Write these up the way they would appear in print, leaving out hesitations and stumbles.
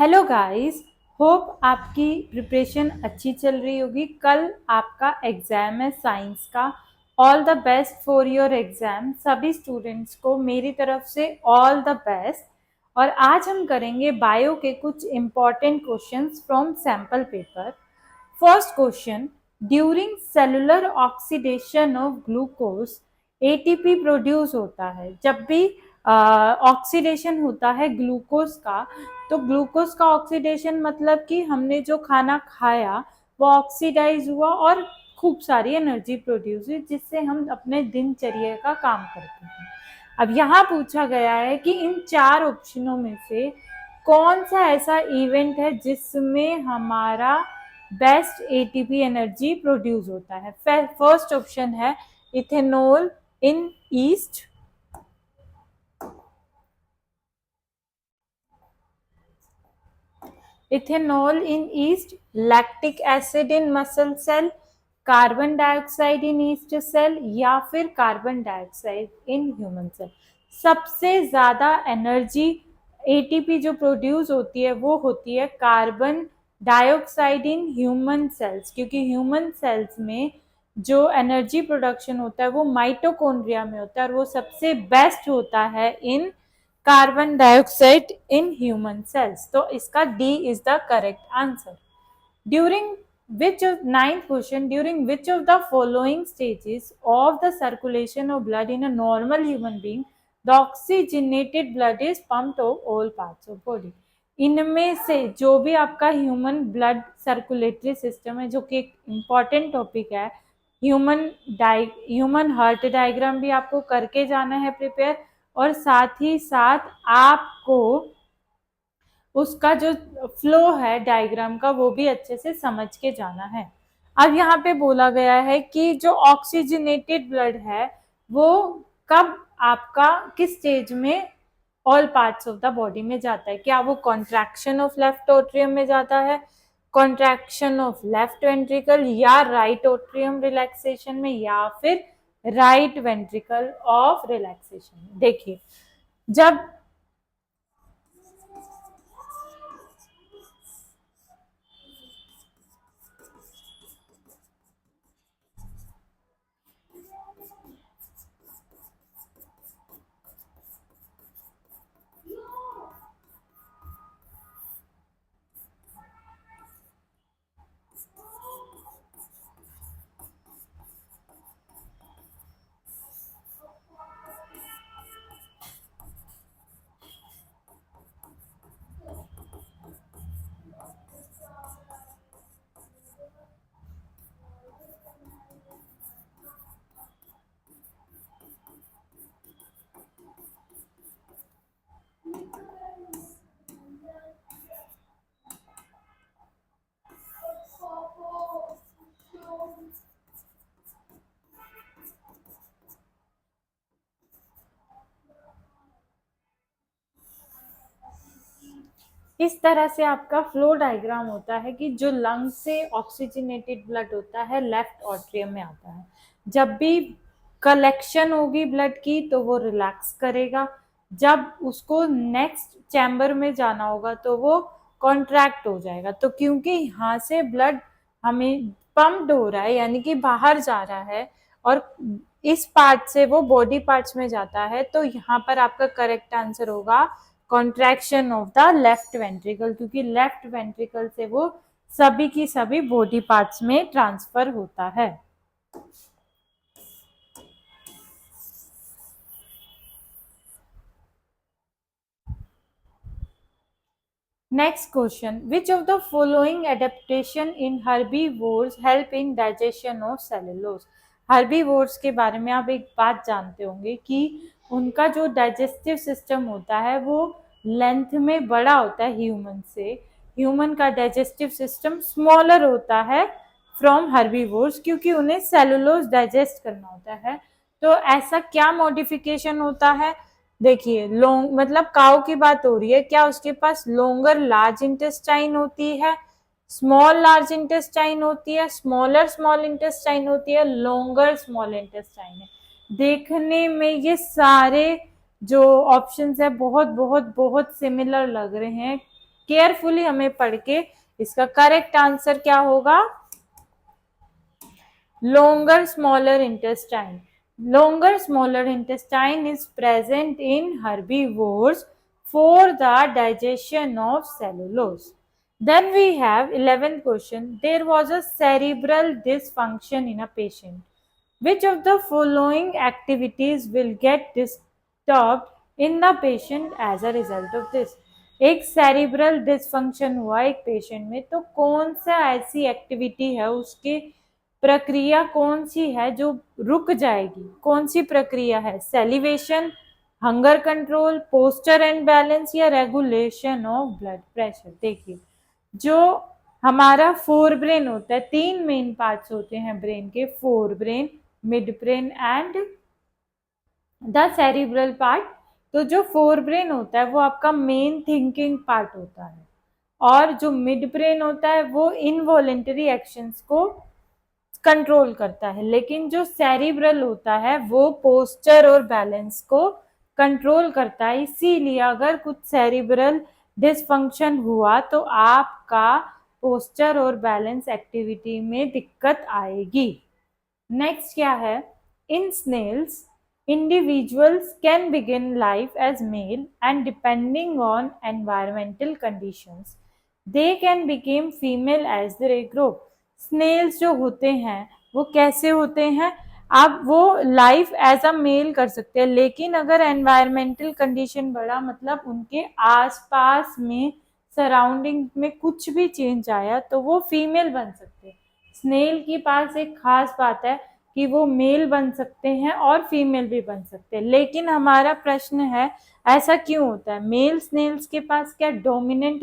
Hello guys, hope आपकी preparation अच्छी चल रही होगी। कल आपका एग्ज़ाम है साइंस का। All the best for your exam. सभी स्टूडेंट्स को मेरी तरफ से ऑल द बेस्ट। और आज हम करेंगे बायो के कुछ important questions from sample paper. First question, during cellular oxidation of glucose ATP produce होता है। जब भी ऑक्सीडेशन होता है ग्लूकोज का, तो ग्लूकोज का ऑक्सीडेशन मतलब कि हमने जो खाना खाया वो ऑक्सीडाइज हुआ और खूब सारी एनर्जी प्रोड्यूस हुई, जिससे हम अपने दिनचर्या का काम करते हैं। अब यहाँ पूछा गया है कि इन चार ऑप्शनों में से कौन सा ऐसा इवेंट है जिसमें हमारा बेस्ट एटीपी एनर्जी प्रोड्यूस होता है। फर्स्ट ऑप्शन है ethanol in yeast, ethanol in yeast, lactic acid in muscle cell, carbon dioxide in yeast cell, या फिर carbon dioxide in human cell. सबसे ज्यादा एनर्जी एटीपी जो प्रोड्यूस होती है वो होती है carbon dioxide in human sales, क्योंकि ह्यूमन सेल्स में जो एनर्जी प्रोडक्शन होता है वो माइटोकॉन्ड्रिया में होता है और वो सबसे बेस्ट होता है in carbon dioxide in human cells. तो इसका D is the correct answer. During which of ninth question, during which of the following stages of the circulation of blood in a normal human being the oxygenated blood is pumped to all parts of body। इनमें से जो भी आपका human blood circulatory system है, जो कि एक important topic है, ह्यूमन हार्ट डायग्राम भी आपको करके जाना है प्रिपेयर, और साथ ही साथ आपको उसका जो फ्लो है डायग्राम का वो भी अच्छे से समझ के जाना है। अब यहाँ पे बोला गया है कि जो ऑक्सीजनेटेड ब्लड है वो कब आपका किस स्टेज में all parts of the body में जाता है। क्या वो कॉन्ट्रैक्शन ऑफ लेफ्ट एट्रियम में जाता है, कॉन्ट्रैक्शन ऑफ लेफ्ट वेंट्रिकल, या राइट एट्रियम रिलैक्सेशन में, या फिर राइट वेंट्रिकल ऑफ रिलैक्सेशन। देखिए, जब इस तरह से आपका फ्लो डायग्राम होता है कि जो लंग से ऑक्सीजनेटेड ब्लड होता है लेफ्ट ऑट्रियम में आता है। जब भी कलेक्शन होगी ब्लड की तो वो रिलैक्स करेगा, जब उसको नेक्स्ट चैम्बर में जाना होगा तो वो कॉन्ट्रैक्ट हो जाएगा। तो क्योंकि यहाँ से ब्लड हमें पंप्ड हो रहा है यानी कि बाहर जा रहा है और इस पार्ट से वो बॉडी पार्ट्स में जाता है, तो यहाँ पर आपका करेक्ट आंसर होगा contraction of the left ventricle, क्योंकि लेफ्ट वेंट्रिकल से वो सभी की सभी बॉडी पार्ट्स में ट्रांसफर होता है। Next question, which of the following adaptation in herbivores help in digestion of cellulose। herbivores के बारे में आप एक बात जानते होंगे कि उनका जो डाइजेस्टिव सिस्टम होता है वो लेंथ में बड़ा होता है ह्यूमन से। ह्यूमन का डाइजेस्टिव सिस्टम स्मॉलर होता है फ्रॉम हर्बीवोर्स, क्योंकि उन्हें सेलुलोज डाइजेस्ट करना होता है। तो ऐसा क्या मॉडिफिकेशन होता है? देखिए, लॉन्ग मतलब काउ की बात हो रही है, क्या उसके पास लॉन्गर लार्ज इंटेस्टाइन होती है, स्मॉल लार्ज इंटेस्टाइन होती है, स्मॉलर स्मॉल इंटेस्टाइन होती है, लॉन्गर स्मॉल इंटेस्टाइन है। देखने में ये सारे जो ऑप्शंस है बहुत बहुत बहुत सिमिलर लग रहे हैं, केयरफुली हमें पढ़ के इसका करेक्ट आंसर क्या होगा? longer smaller intestine. Longer smaller intestine is present in herbivores for the digestion of cellulose. Then we have 11th question. There was a cerebral dysfunction in a patient. Which of the following activities will get disturbed in the patient as a result of this? एक cerebral dysfunction हुआ एक patient में, तो कौन सा ऐसी activity है, उसकी प्रक्रिया कौन सी है जो रुक जाएगी? कौन सी प्रक्रिया है? Salivation, hunger control, posture and balance, या रेगुलेशन ऑफ ब्लड प्रेशर? देखिए, जो हमारा फोर ब्रेन होता है, तीन मेन पार्ट्स होते हैं ब्रेन के, fore brain, mid brain and the cerebral part. तो जो फोर ब्रेन होता है वो आपका मेन थिंकिंग पार्ट होता है, और जो मिड ब्रेन होता है वो इनवॉलेंटरी एक्शंस को कंट्रोल करता है, लेकिन जो सेरिब्रल होता है वो पोस्चर और बैलेंस को कंट्रोल करता है। इसीलिए अगर कुछ सेरिब्रल डिसफंक्शन हुआ तो आपका पोस्चर और बैलेंस एक्टिविटी में दिक्कत आएगी। नेक्स्ट क्या है? इन Snell's individuals can begin life as male and depending on environmental conditions they can become female as they grow. Snails जो होते हैं वो कैसे होते हैं? अब वो लाइफ एज अ मेल कर सकते हैं, लेकिन अगर एनवायरमेंटल कंडीशन बड़ा, मतलब उनके आसपास में सराउंडिंग में कुछ भी चेंज आया, तो वो फीमेल बन सकते हैं। स्नेल के पास एक खास बात है कि वो मेल बन सकते हैं और फीमेल भी बन सकते हैं, लेकिन हमारा प्रश्न है ऐसा क्यों होता है? मेल स्नेल्स के पास क्या डोमिनेंट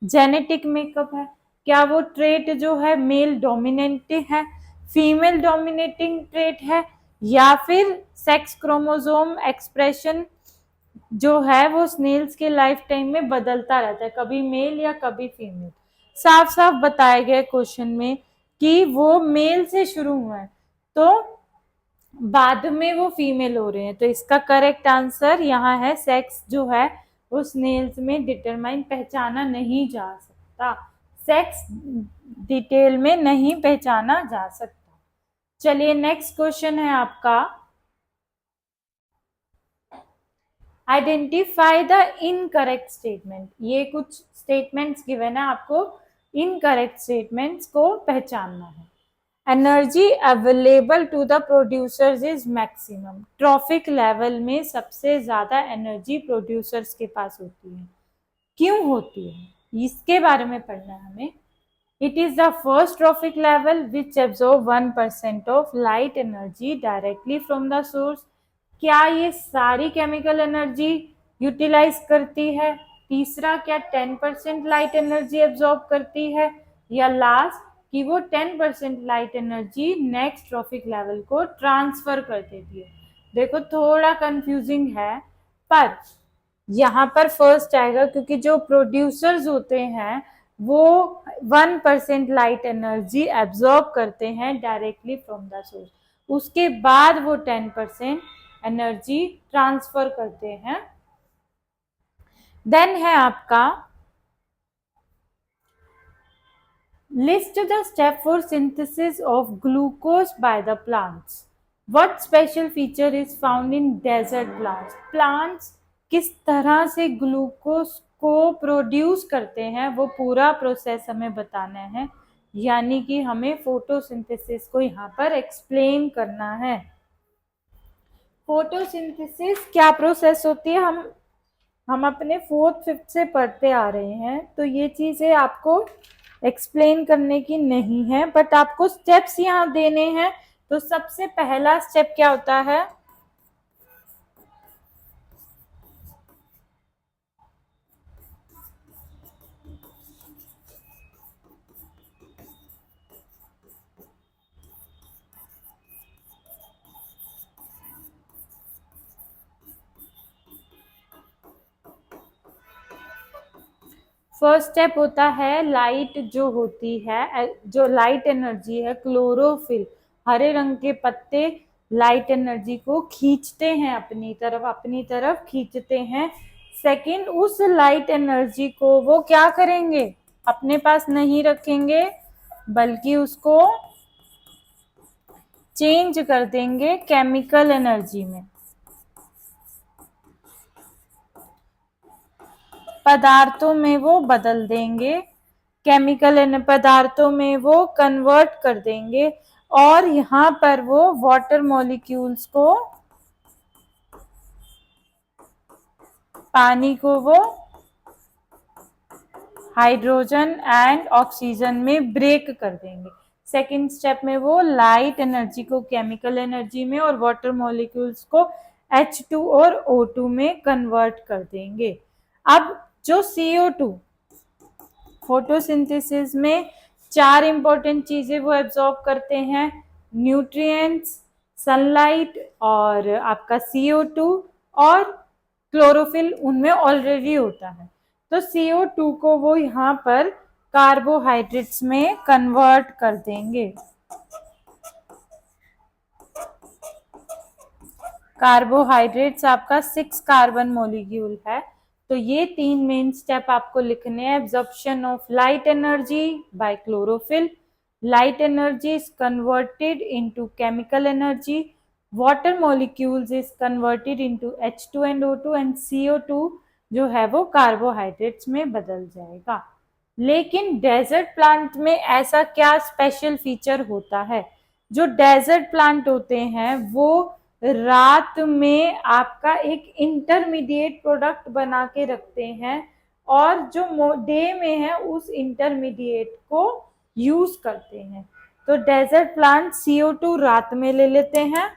जेनेटिक मेकअप है? क्या वो ट्रेट जो है मेल डोमिनेंट है, फीमेल डोमिनेटिंग ट्रेट है, या फिर सेक्स क्रोमोसोम एक्सप्रेशन जो है वो स्नेल्स के लाइफ टाइम में बदलता रहता है, कभी मेल या कभी फीमेल? साफ साफ बताया गया क्वेश्चन में कि वो मेल से शुरू हुआ है तो बाद में वो फीमेल हो रहे हैं, तो इसका करेक्ट आंसर यहाँ है सेक्स जो है वो स्नेल्स में डिटरमाइन, पहचाना नहीं जा सकता, सेक्स डिटेल में नहीं पहचाना जा सकता। चलिए नेक्स्ट क्वेश्चन है आपका, आइडेंटिफाई द इनकरेक्ट स्टेटमेंट। ये कुछ स्टेटमेंट्स गिवन है, आपको इनकरेक्ट स्टेटमेंट्स को पहचानना है। Energy available to the producers is maximum. Trophic level में सबसे ज्यादा एनर्जी प्रोड्यूसर्स के पास होती है, क्यों होती है इसके बारे में पढ़ना है हमें। It is the first trophic level which absorb 1% of light energy directly from the source. क्या ये सारी केमिकल एनर्जी यूटिलाइज करती है? तीसरा, क्या 10% लाइट एनर्जी एब्जॉर्ब करती है? या लास्ट कि वो 10% light energy next trophic level को ट्रांसफर कर देती है? देखो थोड़ा कंफ्यूजिंग है, पर यहाँ पर फर्स्ट आएगा क्योंकि जो प्रोड्यूसर्स होते हैं वो 1% लाइट एनर्जी एब्जॉर्ब करते हैं डायरेक्टली फ्रॉम द सोर्स, उसके बाद वो 10% एनर्जी ट्रांसफर करते हैं। देन है आपका list the step for synthesis of glucose by the plants. What special feature is found in desert plants? Plants किस तरह से ग्लूकोज को प्रोड्यूस करते हैं वो पूरा प्रोसेस हमें बताना है, यानी कि हमें फोटोसिंथेसिस को यहाँ पर एक्सप्लेन करना है। फोटोसिंथेसिस क्या प्रोसेस होती है हम अपने 4th 5th से पढ़ते आ रहे हैं, तो ये चीजें आपको एक्सप्लेन करने की नहीं है, बट आपको स्टेप्स यहाँ देने हैं। तो सबसे पहला स्टेप क्या होता है? फर्स्ट स्टेप होता है लाइट जो होती है, जो लाइट एनर्जी है, क्लोरोफिल, हरे रंग के पत्ते लाइट एनर्जी को खींचते हैं अपनी तरफ खींचते हैं सेकंड, उस लाइट एनर्जी को वो क्या करेंगे, अपने पास नहीं रखेंगे बल्कि उसको चेंज कर देंगे केमिकल एनर्जी में, पदार्थों में वो बदल देंगे, केमिकल पदार्थों में वो कन्वर्ट कर देंगे और यहाँ पर वो वाटर मॉलिक्यूल्स को, पानी को वो हाइड्रोजन एंड ऑक्सीजन में ब्रेक कर देंगे। सेकेंड स्टेप में वो लाइट एनर्जी को केमिकल एनर्जी में और वाटर मॉलिक्यूल्स को H2 और O2 में कन्वर्ट कर देंगे। अब जो CO2 फोटोसिंथेसिस में 4 इंपॉर्टेंट चीजें वो एब्जॉर्ब करते हैं, न्यूट्रिएंट्स, सनलाइट और आपका CO2 और क्लोरोफिल उनमें ऑलरेडी होता है। तो CO2 को वो यहाँ पर कार्बोहाइड्रेट्स में कन्वर्ट कर देंगे। कार्बोहाइड्रेट्स आपका 6 कार्बन मॉलिक्यूल है। तो ये 3 मेन स्टेप आपको लिखने हैं। Absorption of light energy by chlorophyll, light energy is converted into chemical energy, water molecules is converted into H2 and O2 and CO2 जो है वो कार्बोहाइड्रेट्स में बदल जाएगा। लेकिन डेजर्ट प्लांट में ऐसा क्या स्पेशल फीचर होता है? जो डेजर्ट प्लांट होते हैं वो रात में आपका एक इंटरमीडिएट प्रोडक्ट बना के रखते हैं और जो डे में है उस इंटरमीडिएट को यूज करते हैं। तो डेजर्ट प्लांट CO2 रात में ले लेते हैं,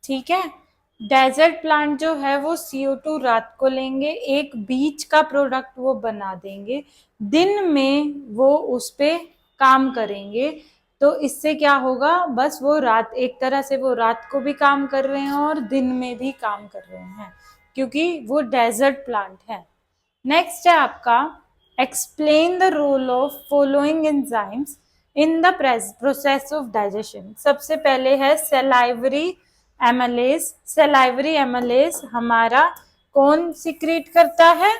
ठीक है। डेजर्ट प्लांट जो है वो CO2 रात को लेंगे, एक बीच का प्रोडक्ट वो बना देंगे, दिन में वो उस पे काम करेंगे। तो इससे क्या होगा, बस वो रात, एक तरह से वो रात को भी काम कर रहे हैं और दिन में भी काम कर रहे हैं क्योंकि वो डेजर्ट प्लांट है। नेक्स्ट है आपका explain the role of following enzymes in the process of digestion. सबसे पहले है सेलाइवरी एमालेज। सेलाइवरी एमालेज हमारा कौन सिक्रीट करता है?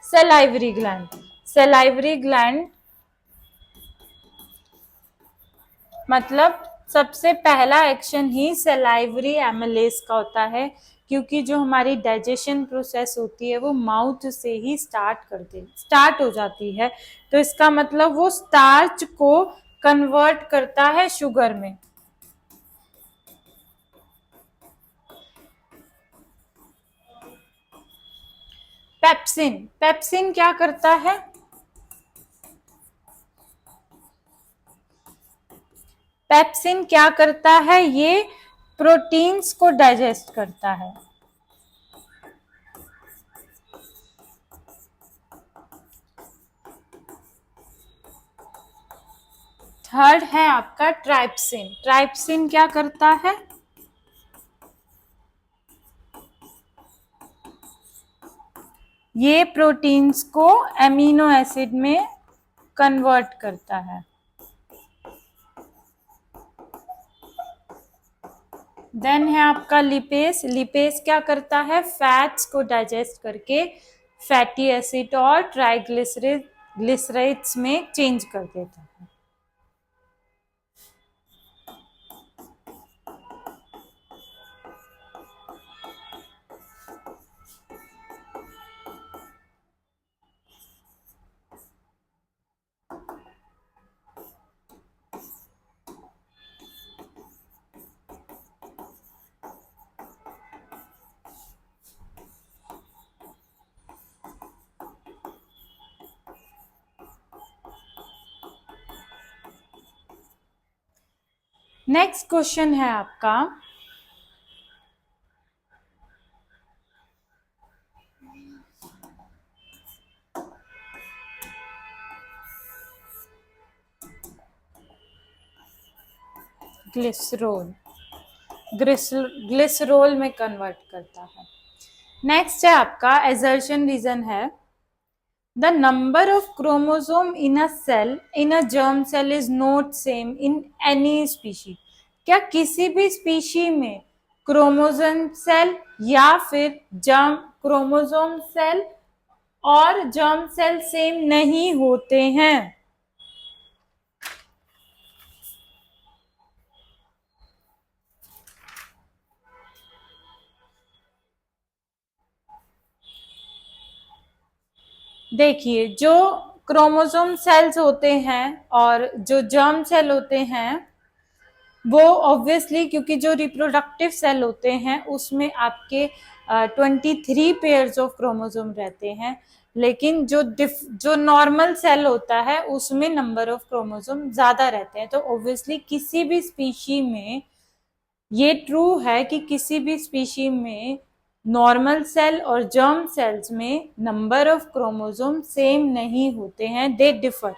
Salivary gland. सेलाइवरी ग्लैंड मतलब सबसे पहला एक्शन ही सेलाइवरी एमालेज का होता है क्योंकि जो हमारी डाइजेशन प्रोसेस होती है वो माउथ से ही स्टार्ट हो जाती है। तो इसका मतलब वो स्टार्च को कन्वर्ट करता है शुगर में। पेप्सिन, पेप्सिन क्या करता है? पेप्सिन क्या करता है? ये प्रोटीन्स को डाइजेस्ट करता है। थर्ड है आपका ट्राइप्सिन। ट्राइप्सिन क्या करता है? ये प्रोटीन्स को एमिनो एसिड में कन्वर्ट करता है। देन है आपका लिपेस। लिपेस क्या करता है? फैट्स को डाइजेस्ट करके फैटी एसिड और ट्राइग्लिसराइड्स में चेंज कर देता है। नेक्स्ट क्वेश्चन है आपका, ग्लिसरोल। ग्लिसरोल में कन्वर्ट करता है। नेक्स्ट है आपका एजर्शन रीजन है, the number of chromosome in a cell in a germ cell is not same in any species. क्या किसी भी स्पीशी में क्रोमोसोम सेल या फिर जर्म क्रोमोसोम सेल और जर्म सेल सेम नहीं होते हैं? देखिए, जो क्रोमोसोम सेल्स होते हैं और जो जर्म सेल होते हैं वो ऑब्वियसली, क्योंकि जो रिप्रोडक्टिव सेल होते हैं उसमें आपके 23 पेयर्स ऑफ क्रोमोसोम रहते हैं, लेकिन जो नॉर्मल सेल होता है उसमें नंबर ऑफ क्रोमोसोम ज्यादा रहते हैं। तो ऑब्वियसली किसी भी स्पीशी में ये ट्रू है कि किसी भी स्पीशी में नॉर्मल सेल और जर्म सेल्स में नंबर ऑफ क्रोमोसोम सेम नहीं होते हैं, they differ.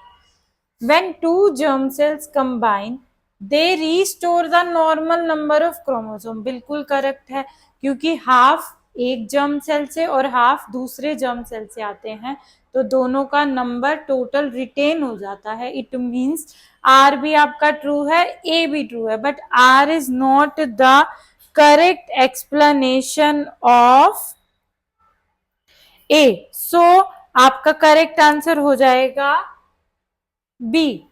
When two germ cells combine, they restore the normal number of chromosome। बिल्कुल करेक्ट है, क्योंकि हाफ एक जर्म सेल से और हाफ दूसरे जर्म सेल से आते हैं, तो दोनों का नंबर टोटल रिटेन हो जाता है। इट मीन्स आर भी आपका ट्रू है, ए भी ट्रू है, but R is not the correct explanation of A. So आपका करेक्ट आंसर हो जाएगा बी।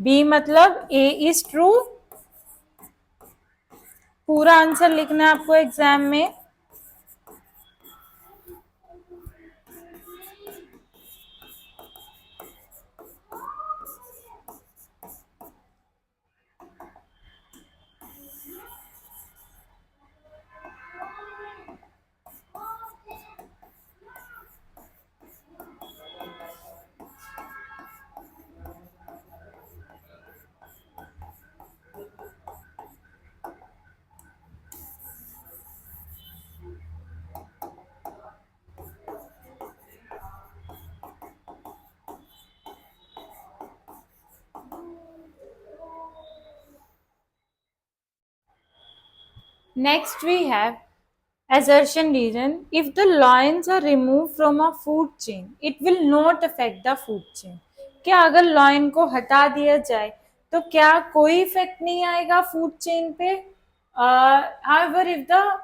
बी मतलब ए इज ट्रू। पूरा आंसर लिखना है आपको एग्जाम में। Next we have assertion reason, if the lions are removed from a food chain it will not affect the food chain। क्या अगर लॉयन को हटा दिया जाए तो क्या कोई इफेक्ट नहीं आएगा फूड चेन पे? however if the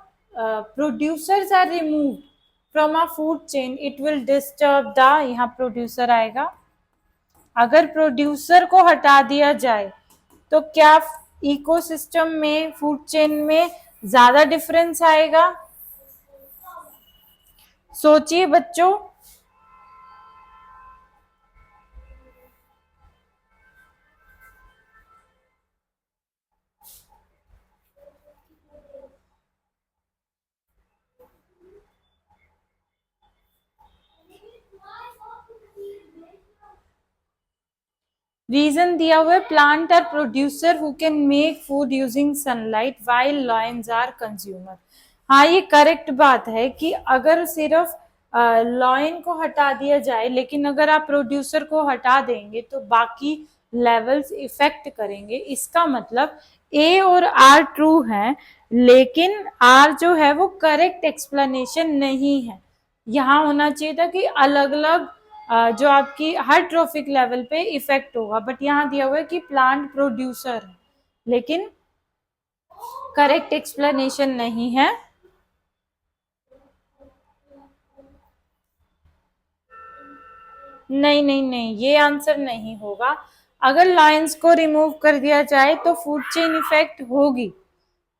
producers are removed from a food chain it will disturb the, यहाँ प्रोड्यूसर आएगा। अगर प्रोड्यूसर को हटा दिया जाए तो क्या इकोसिस्टम में फूड चेन में ज्यादा डिफरेंस आएगा? सोचिए बच्चों। रीजन दिया हुआ है, plant are producer who can make food using sunlight while lions are consumer. हाँ, ये करेक्ट बात है कि अगर सिर्फ लॉयन को हटा दिया जाए, लेकिन अगर आप प्रोड्यूसर को हटा देंगे तो बाकी लेवल्स इफेक्ट करेंगे। इसका मतलब ए और आर ट्रू है, लेकिन आर जो है वो करेक्ट एक्सप्लेनेशन नहीं है। यहाँ होना चाहिए था कि अलग अलग जो आपकी हर ट्रॉफिक लेवल पे इफेक्ट होगा, बट यहाँ दिया हुआ है कि प्लांट प्रोड्यूसर है, लेकिन करेक्ट एक्सप्लेनेशन नहीं है। नहीं नहीं नहीं, ये आंसर नहीं होगा। अगर लाइंस को रिमूव कर दिया जाए तो फूड चेन इफेक्ट होगी।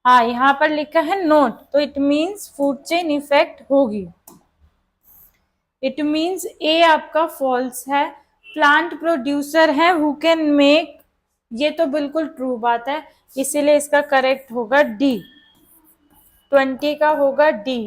हाँ, यहाँ पर लिखा है नोट, तो it means food chain effect होगी। इट मीन्स ए आपका फॉल्स है। प्लांट प्रोड्यूसर है हु कैन मेक, ये तो बिल्कुल ट्रू बात है, इसीलिए इसका करेक्ट होगा डी। 20 का होगा डी।